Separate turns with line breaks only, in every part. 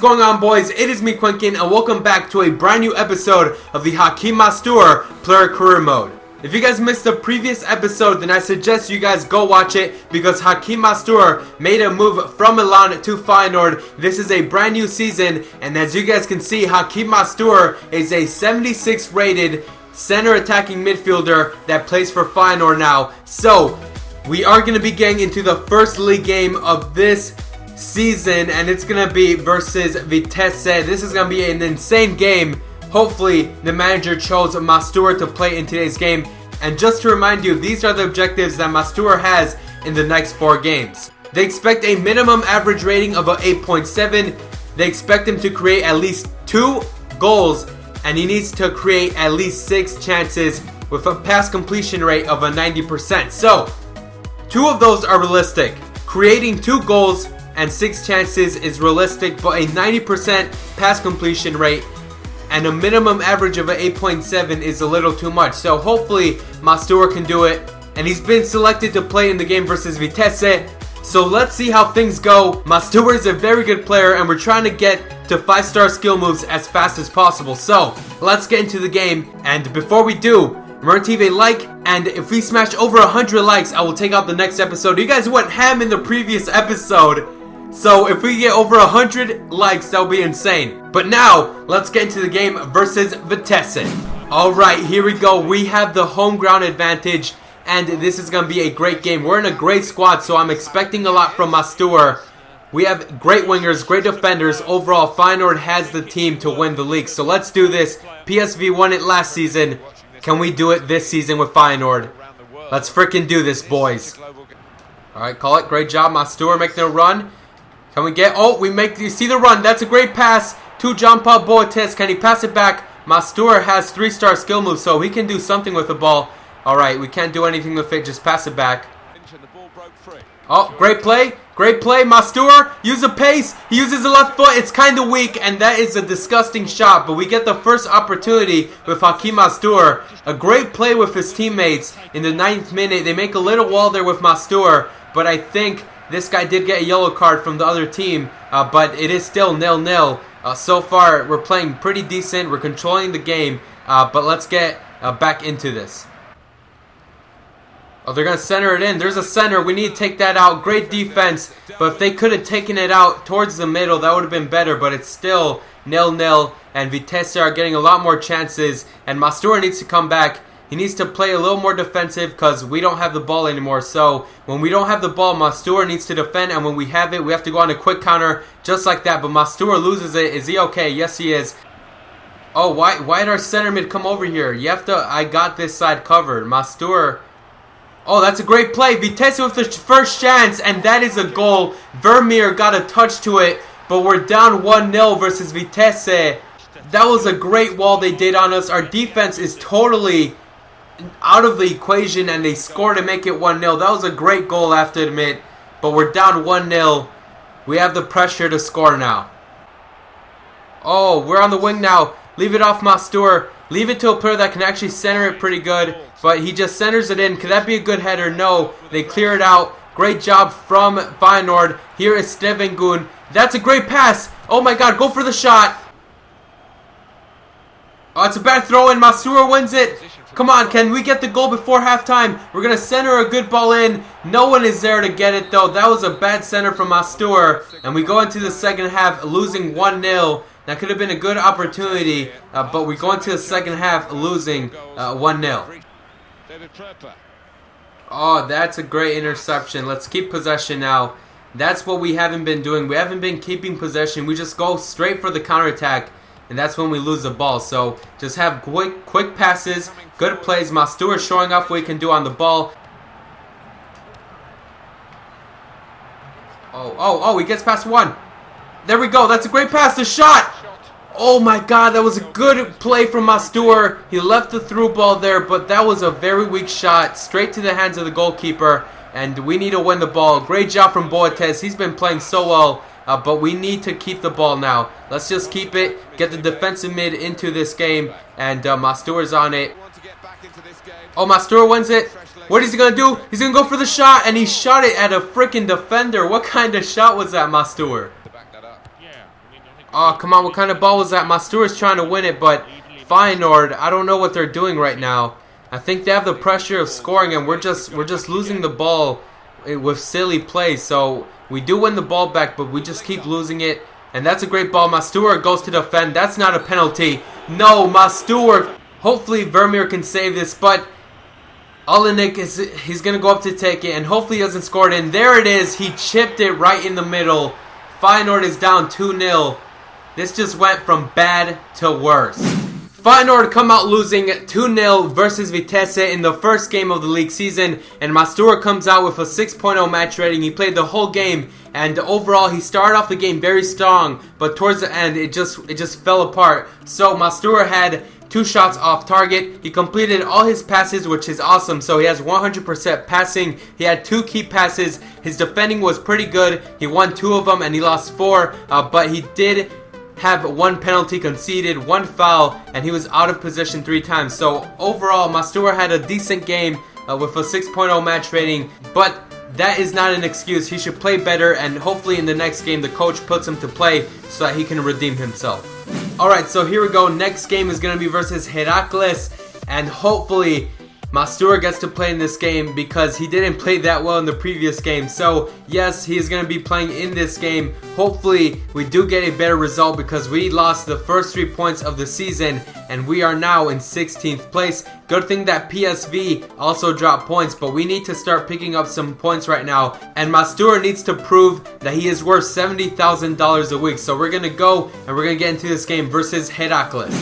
going on, boys? It is me, Quinkun, and welcome back to a brand new episode of the Hachim Mastour Player Career Mode. If you guys missed the previous episode, then I suggest you guys go watch it because Hachim Mastour made a move from Milan to Feyenoord. This is a brand new season, and as you guys can see, Hachim Mastour is a 76 rated center attacking midfielder that plays for Feyenoord now. So, we are going to be getting into the first league game of this season, and it's going to be versus Vitesse. This is going to be an insane game. Hopefully, the manager chose Mastour to play in today's game. And just to remind you, these are the objectives that Mastour has in the next 4 games. They expect a minimum average rating of an 8.7. They expect him to create at least 2 goals, and he needs to create at least 6 chances with a pass completion rate of a 90%. So, 2 of those are realistic. Creating 2 goals and 6 chances is realistic, but a 90% pass completion rate and a minimum average of an 8.7 is a little too much. So hopefully Mastour can do it, and he's been selected to play in the game versus Vitesse. So let's see how things go. Mastour is a very good player, and we're trying to get to 5-star skill moves as fast as possible. So let's get into the game, and before we do, remember to leave a like, and if we smash over 100 likes, I will take out the next episode. You guys went ham in the previous episode, so if we get over 100 likes, that'll be insane. But now, let's get into the game versus Vitesse. Alright, here we go. We have the home ground advantage, and this is going to be a great game. We're in a great squad, so I'm expecting a lot from Mastour. We have great wingers, great defenders. Overall, Feyenoord has the team to win the league. So let's do this. PSV won it last season. Can we do it this season with Feyenoord? Let's freaking do this, boys. Alright, call it. Great job, Mastour making a run. Can we get... Oh, we make... You see the run. That's a great pass to Jean-Paul Boatez. Can he pass it back? Mastour has 3-star skill moves, so he can do something with the ball. Alright, we can't do anything with it. Just pass it back. Oh, great play. Great play. Mastour, use the pace. He uses the left foot. It's kind of weak, and that is a disgusting shot. But we get the first opportunity with Hachim Mastour. A great play with his teammates in the 9th minute. They make a little wall there with Mastour, but I think this guy did get a yellow card from the other team, but it is still 0-0. So far, we're playing pretty decent. We're controlling the game, but let's get back into this. Oh, they're going to center it in. There's a center. We need to take that out. Great defense, but if they could have taken it out towards the middle, that would have been better, but it's still 0-0, and Vitesse are getting a lot more chances, and Mastour needs to come back. He needs to play a little more defensive because we don't have the ball anymore. So when we don't have the ball, Mastour needs to defend, and when we have it, we have to go on a quick counter just like that. But Mastour loses it. Is he okay? Yes, he is. Oh, why did our center mid come over here? You have to... I got this side covered. Mastour... Oh, that's a great play. Vitesse with the first chance, and that is a goal. Vermeer got a touch to it, but we're down 1-0 versus Vitesse. That was a great wall they did on us. Our defense is totally out of the equation, and they scored to make it 1-0. That was a great goal, I have to admit, but we're down 1-0. We have the pressure to score now. Oh, we're on the wing now. Leave it off Mastour. Leave it to a player that can actually center it pretty good, but he just centers it in. Could that be a good header? No. They clear it out. Great job from Feyenoord. Here is Quinkun. That's a great pass. Oh my god, go for the shot. Oh, it's a bad throw in. Mastour wins it. Come on, can we get the goal before halftime? We're going to center a good ball in. No one is there to get it, though. That was a bad center from Mastour. And we go into the second half losing 1-0. That could have been a good opportunity, but we go into the second half losing 1-0. Oh, that's a great interception. Let's keep possession now. That's what we haven't been doing. We haven't been keeping possession. We just go straight for the counterattack, and that's when we lose the ball. So just have quick passes, good plays. Mastour showing off what he can do on the ball. Oh, he gets past one. There we go. That's a great pass. The shot. Oh my god, that was a good play from Mastour. He left the through ball there, but that was a very weak shot. Straight to the hands of the goalkeeper, and we need to win the ball. Great job from Boatez. He's been playing so well, but we need to keep the ball now. Let's just keep it, get the defensive mid into this game, and Mastour's on it. Oh, Mastour wins it. What is he going to do? He's going to go for the shot, and he shot it at a freaking defender. What kind of shot was that, Mastour? Oh, come on, what kind of ball was that? Mastour is trying to win it, but Feyenoord, I don't know what they're doing right now. I think they have the pressure of scoring, and we're just losing the ball with silly play. So we do win the ball back, but we just keep losing it. And that's a great ball. Mastour goes to defend. That's not a penalty. No, Mastour. Hopefully Vermeer can save this, but Olenek he's gonna go up to take it, and hopefully he doesn't score it in. There it is. He chipped it right in the middle. Feyenoord is down 2-0. This just went from bad to worse. Feyenoord come out losing 2-0 versus Vitesse in the first game of the league season, and Mastour comes out with a 6.0 match rating. He played the whole game, and overall he started off the game very strong, but towards the end it just fell apart. So Mastour had 2 shots off target. He completed all his passes, which is awesome. So he has 100% passing. He had 2 key passes. His defending was pretty good. He won 2 of them and he lost 4, but he did have 1 penalty conceded, 1 foul, and he was out of position 3 times. So overall, Mastour had a decent game with a 6.0 match rating, but that is not an excuse. He should play better, and hopefully in the next game the coach puts him to play so that he can redeem himself. Alright, so here we go. Next game is going to be versus Heracles, and hopefully Mastour gets to play in this game because he didn't play that well in the previous game. So yes, he is going to be playing in this game. Hopefully we do get a better result because we lost the first 3 points of the season and we are now in 16th place. Good thing that PSV also dropped points, but we need to start picking up some points right now. And Mastour needs to prove that he is worth $70,000 a week. So we're going to go and we're going to get into this game versus Heracles.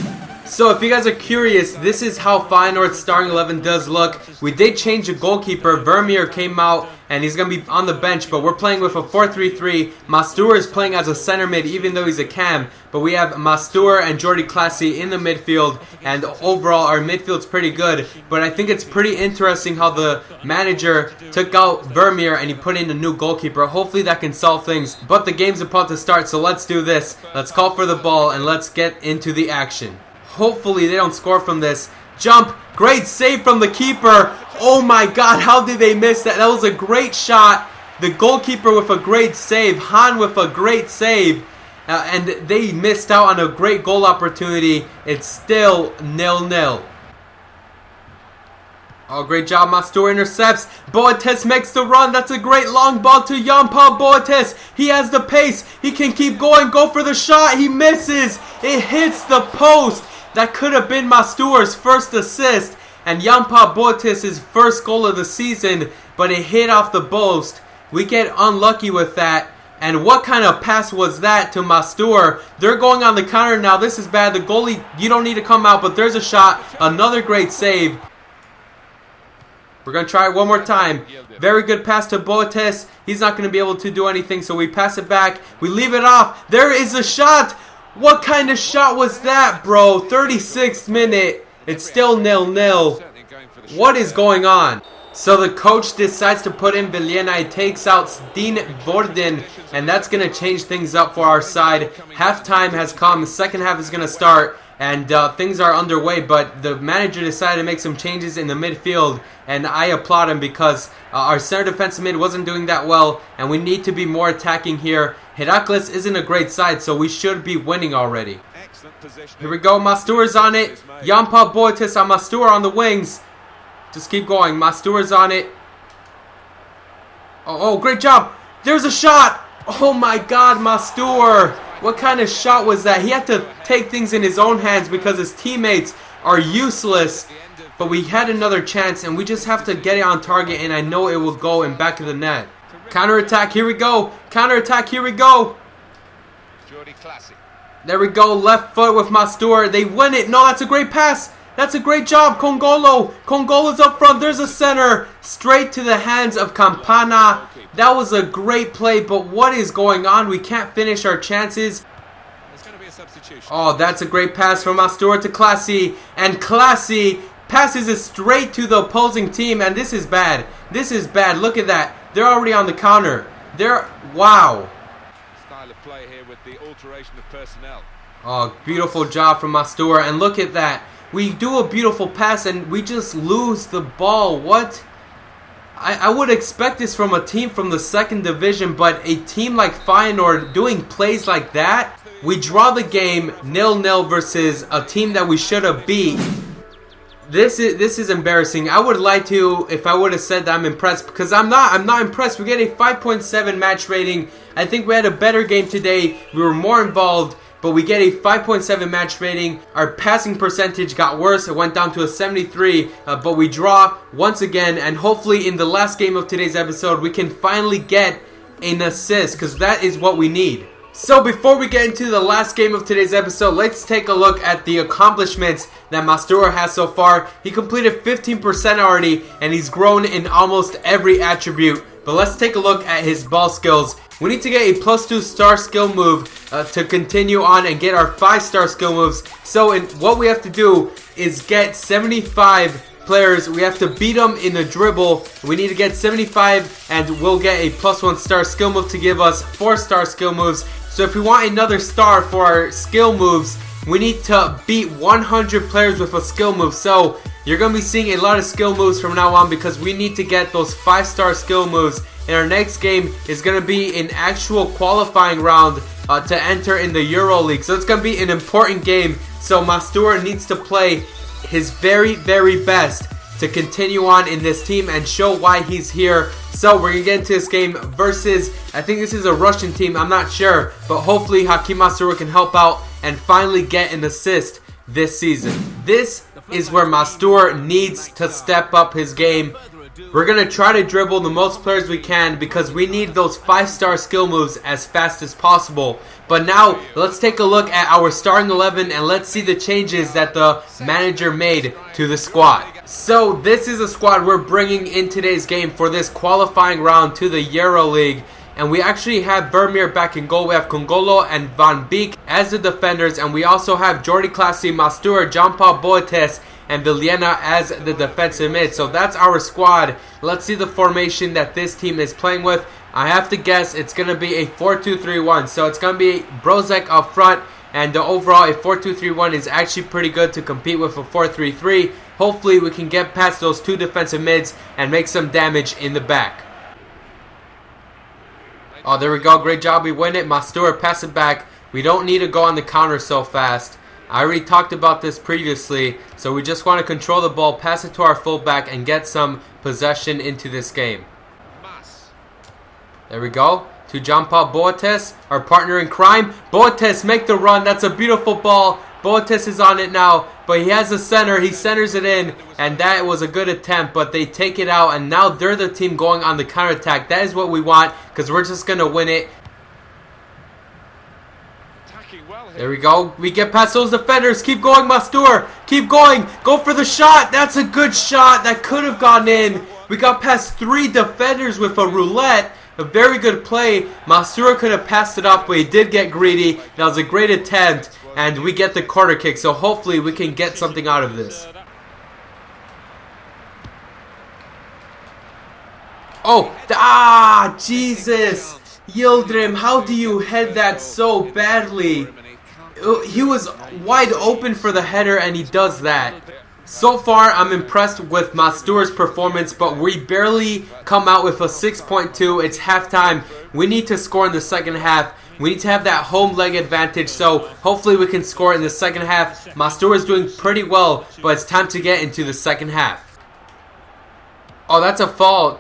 So if you guys are curious, this is how Feyenoord's starting 11 does look. We did change the goalkeeper. Vermeer came out and he's going to be on the bench, but we're playing with a 4-3-3. Mastour is playing as a center mid even though he's a cam, but we have Mastour and Jordi Clasie in the midfield, and overall our midfield's pretty good. But I think it's pretty interesting how the manager took out Vermeer and he put in a new goalkeeper. Hopefully that can solve things, but the game's about to start, so let's do this. Let's call for the ball and let's get into the action. Hopefully they don't score from this. Jump. Great save from the keeper. Oh my god, how did they miss that? That was a great shot. The goalkeeper with a great save. Han with a great save. And they missed out on a great goal opportunity. It's still 0-0. Oh, great job. Mastour intercepts. Boates makes the run. That's a great long ball to Jan-Paul Boates. He has the pace. He can keep going. Go for the shot. He misses. It hits the post. That could have been Mastour's first assist and Jan-Paul Boates' first goal of the season, but it hit off the post. We get unlucky with that. And what kind of pass was that to Mastour? They're going on the counter now. This is bad. The goalie, you don't need to come out, but there's a shot. Another great save. We're going to try it one more time. Very good pass to Boates. He's not going to be able to do anything, so we pass it back. We leave it off. There is a shot. What kind of shot was that, bro? 36th minute. It's still 0-0. What is going on? So the coach decides to put in Villena. He takes out Steen Vorden, and that's going to change things up for our side. Halftime has come. The second half is going to start, and things are underway, but the manager decided to make some changes in the midfield, and I applaud him because our center defensive mid wasn't doing that well, and we need to be more attacking here. Heracles isn't a great side, so we should be winning already. Here we go. Mastour's on it. Jan-Paul Boates on Mastour on the wings. Just keep going. Mastour's on it. Oh, great job. There's a shot. Oh my god, Mastour. What kind of shot was that? He had to take things in his own hands because his teammates are useless. But we had another chance, and we just have to get it on target, and I know it will go in back of the net. Counter-attack, here we go. Counter-attack, here we go. There we go. Left foot with Mastour. They win it. No, that's a great pass. That's a great job. Congolo. Congolo's up front. There's a center. Straight to the hands of Campana. That was a great play, but what is going on? We can't finish our chances. Oh, that's a great pass from Mastour to Clasie. And Clasie passes it straight to the opposing team, and this is bad. This is bad. Look at that. They're already on the counter. Wow.
Style of play here with the alteration of personnel.
Oh, beautiful job from Mastour, and look at that. We do a beautiful pass and we just lose the ball. What? I would expect this from a team from the second division, but a team like Feyenoord doing plays like that? we draw the game 0-0 versus a team that we should have beat. This is embarrassing. I would lie to you if I would have said that I'm impressed, because I'm not impressed. We get a 5.7 match rating. I think we had a better game today. We were more involved, but we get a 5.7 match rating. Our passing percentage got worse. It went down to a 73, but we draw once again, and hopefully in the last game of today's episode, we can finally get an assist, because that is what we need. So before we get into the last game of today's episode, let's take a look at the accomplishments that Mastour has so far. He completed 15% already, and he's grown in almost every attribute. But let's take a look at his ball skills. We need to get a +2 star skill move to continue on and get our 5-star skill moves. So what we have to do is get 75 players. We have to beat them in a dribble. We need to get 75, and we'll get a +1 star skill move to give us 4-star skill moves. So if we want another star for our skill moves, we need to beat 100 players with a skill move. So you're going to be seeing a lot of skill moves from now on, because we need to get those 5-star skill moves. And our next game is going to be an actual qualifying round to enter in the Euro League. So it's going to be an important game. So Mastour needs to play his very, very best to continue on in this team and show why he's here. So we're going to get into this game versus, I think this is a Russian team, I'm not sure, but hopefully Hachim Mastour can help out and finally get an assist this season. This is where Mastour needs to step up his game. We're going to try to dribble the most players we can, because we need those 5-star skill moves as fast as possible. But now, let's take a look at our starting 11 and let's see the changes that the manager made to the squad. So this is a squad we're bringing in today's game for this qualifying round to the Euro League. And we actually have Vermeer back in goal. We have Congolo and Van Beek as the defenders. And we also have Jordi Clasie, Mastour, Jean-Paul Boetes, and Villena as the defensive mid. So that's our squad. Let's see the formation that this team is playing with. I have to guess it's going to be a 4-2-3-1. So it's going to be Brozek up front. And overall, a 4-2-3-1 is actually pretty good to compete with a 4-3-3. Hopefully, we can get past those two defensive mids and make some damage in the back. Oh, there we go. Great job. We win it. Mastour, pass it back. We don't need to go on the counter so fast. I already talked about this previously. So we just want to control the ball, pass it to our fullback, and get some possession into this game. There we go. To Jean-Paul Boetes, our partner in crime. Boetes, make the run. That's a beautiful ball. Boetes is on it now, but he has a center. He centers it in, and that was a good attempt, but they take it out, and now they're the team going on the counterattack. That is what we want, because we're just going to win it. There we go. We get past those defenders. Keep going, Mastour. Keep going. Go for the shot. That's a good shot. That could have gone in. We got past 3 defenders with a roulette. A very good play. Mastour could have passed it off, but he did get greedy. That was a great attempt, and we get the corner kick. So hopefully we can get something out of this. Oh, Jesus. Yildirim, how do you head that so badly? He was wide open for the header, and he does that. So far, I'm impressed with Mastour's performance, but we barely come out with a 6.2. It's halftime. We need to score in the second half. We need to have that home leg advantage, so hopefully we can score in the second half. Mastour is doing pretty well, but it's time to get into the second half. Oh, that's a foul.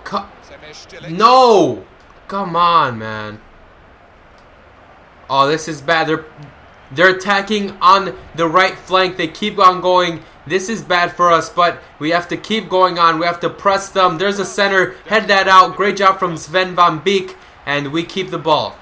No! Come on, man. Oh, this is bad. They're attacking on the right flank. They keep on going. This is bad for us, but we have to keep going on. We have to press them. There's a center. Head that out. Great job from Sven Van Beek, and we keep the ball.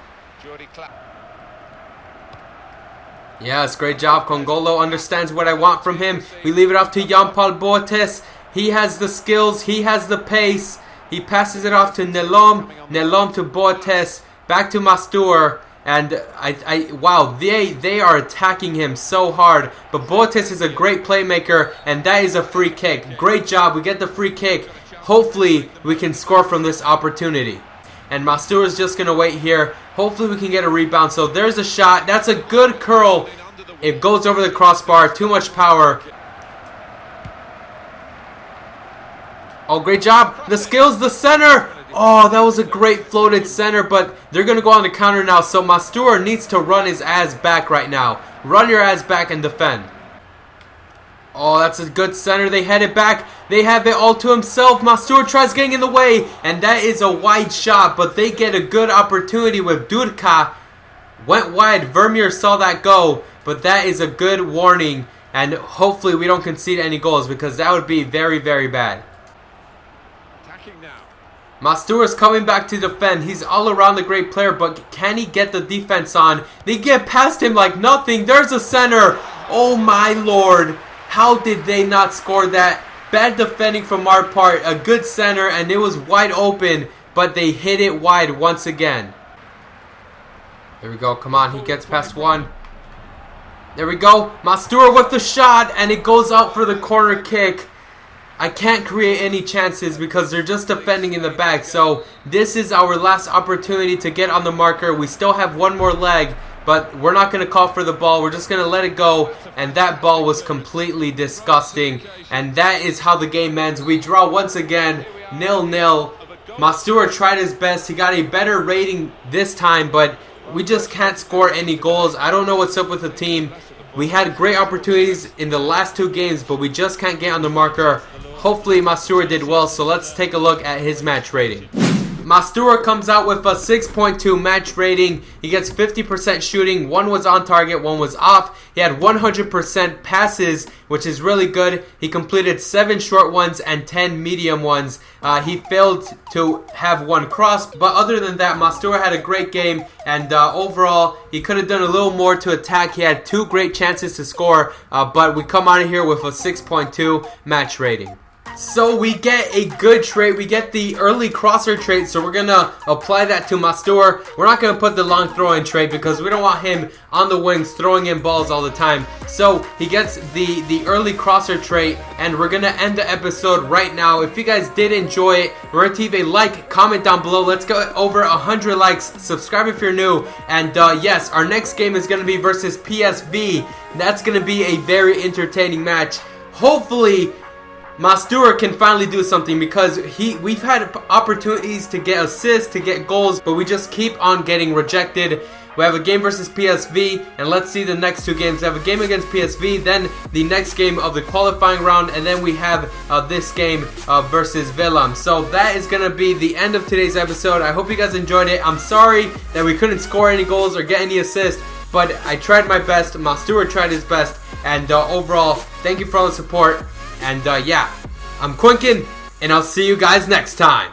Yes, great job. Congolo understands what I want from him. We leave it off to Jean-Paul Boetes. He has the skills. He has the pace. He passes it off to Nelom. Nelom to Boetes. Back to Mastour. And wow, they are attacking him so hard. But Boetes is a great playmaker, and that is a free kick. Great job. We get the free kick. Hopefully, we can score from this opportunity. And Mastour is just going to wait here. Hopefully, we can get a rebound. So there's a shot. That's a good curl. It goes over the crossbar. Too much power. Oh, great job. The skills, the center. Oh, that was a great floated center, but they're going to go on the counter now. So Mastour needs to run his ass back right now. Run your ass back and defend. Oh, that's a good center. They head it back. They have it all to himself. Mastour tries getting in the way, and that is a wide shot, but they get a good opportunity with Durka. Went wide. Vermeer saw that go, but that is a good warning, and hopefully we don't concede any goals because that would be very, very bad. Mastour is coming back to defend. He's all around the great player, but can he get the defense on? They get past him like nothing. There's a center. Oh my lord. How did they not score that? Bad defending from our part. A good center, and it was wide open, but they hit it wide once again. There we go. Come on. He gets past one. There we go. Mastour with the shot, and it goes out for the corner kick. I can't create any chances because they're just defending in the back. So this is our last opportunity to get on the marker. We still have one more leg, but we're not going to call for the ball. We're just going to let it go. And that ball was completely disgusting. And that is how the game ends. We draw once again, 0-0. Mastour tried his best. He got a better rating this time, but we just can't score any goals. I don't know what's up with the team. We had great opportunities in the last two games, but we just can't get on the marker. Hopefully Mastour did well, so let's take a look at his match rating. Mastour comes out with a 6.2 match rating. He gets 50% shooting. One was on target, one was off. He had 100% passes, which is really good. He completed 7 short ones and 10 medium ones. He failed to have one cross, but other than that, Mastour had a great game, and overall, he could have done a little more to attack. He had 2 great chances to score, but we come out of here with a 6.2 match rating. So we get a good trait. We get the early crosser trait, so we're going to apply that to Mastour. We're not going to put the long throw-in trait because we don't want him on the wings throwing in balls all the time. So he gets the early crosser trait, and we're going to end the episode right now. If you guys did enjoy it, remember to leave a like, comment down below. Let's go over 100 likes. Subscribe if you're new. And yes, our next game is going to be versus PSV. That's going to be a very entertaining match. Hopefully Mastour can finally do something because we've had opportunities to get assists, to get goals, but we just keep on getting rejected. We have a game versus PSV, and let's see the next 2 games. We have a game against PSV, then the next game of the qualifying round, and then we have this game versus Villam. So that is going to be the end of today's episode. I hope you guys enjoyed it. I'm sorry that we couldn't score any goals or get any assists, but I tried my best. Mastour tried his best, and overall, thank you for all the support. And yeah, I'm Quinkun, and I'll see you guys next time.